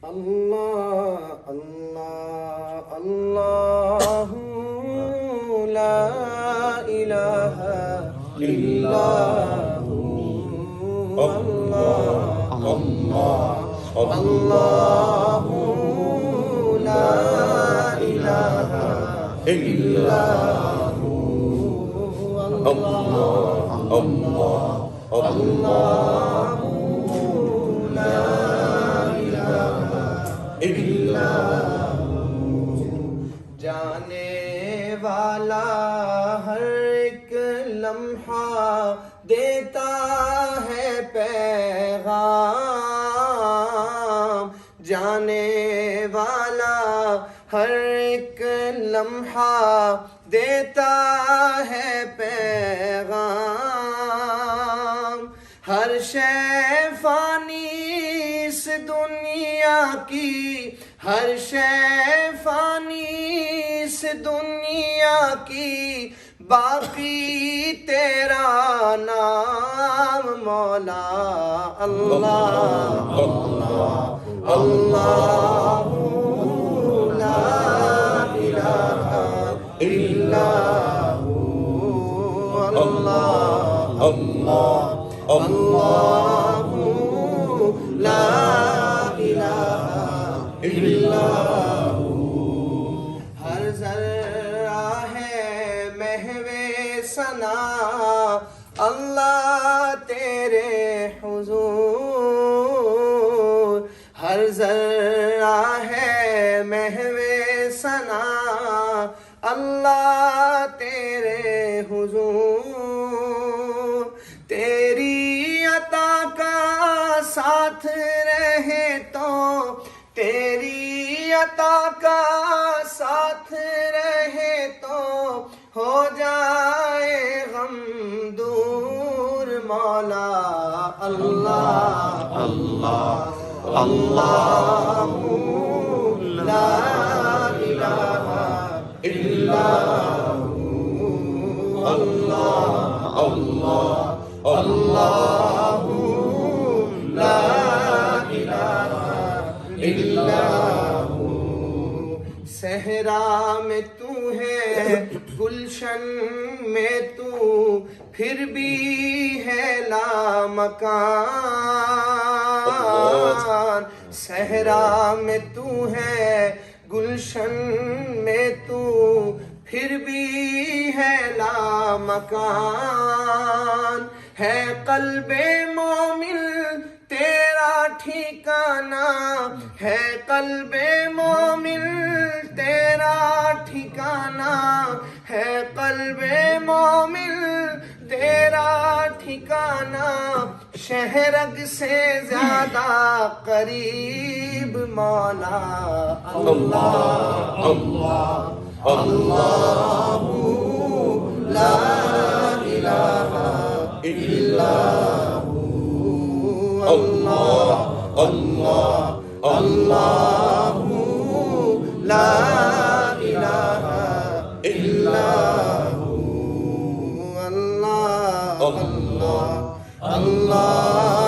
اللہ اللہ اللہ لا الہ الا ہو اللہ اللہ اللہ لا الہ الا ہو اللہ اللہ اللہ لا جانے والا ہر ایک لمحہ دیتا ہے پیغام، جانے والا ہر ایک لمحہ دیتا ہے پیغام، ہر شے فانی اس دنیا کی، ہر شے فانی اس دنیا کی، باقی تیرا نام مولا اللہ اللہ اللہ لا الہ الا ہو اللہ اللہ اللہ لا الہ ہر ذرہ ہے محو ثنا اللہ تیرے حضور، ہر ذرہ ہے محو ثنا اللہ تیرے حضور، تیری عطا کا ساتھ رہے تو، تیری عطا کا ساتھ رہے تو ہو جائے غم دور مولا اللہ اللہ اللہ لا الہ الا ہو اللہ اللہ اللہ لا صحرا میں تو ہے گلشن میں تو پھر بھی ہے لامکان، صحرا میں تو ہے گلشن میں تو پھر بھی ہے لامکان، ہے قلب مومن تیرا ٹھکانہ، ہے قلب مومن تیرا ٹھکانہ، ہے قلب مومن تیرا ٹھکانہ، شہرگ سے زیادہ قریب مولا اللہ اللہ اللہ لا الہ الا ہو اللہ اللہ اللہ لا الہ الا ہو اللہ اللہ اللہ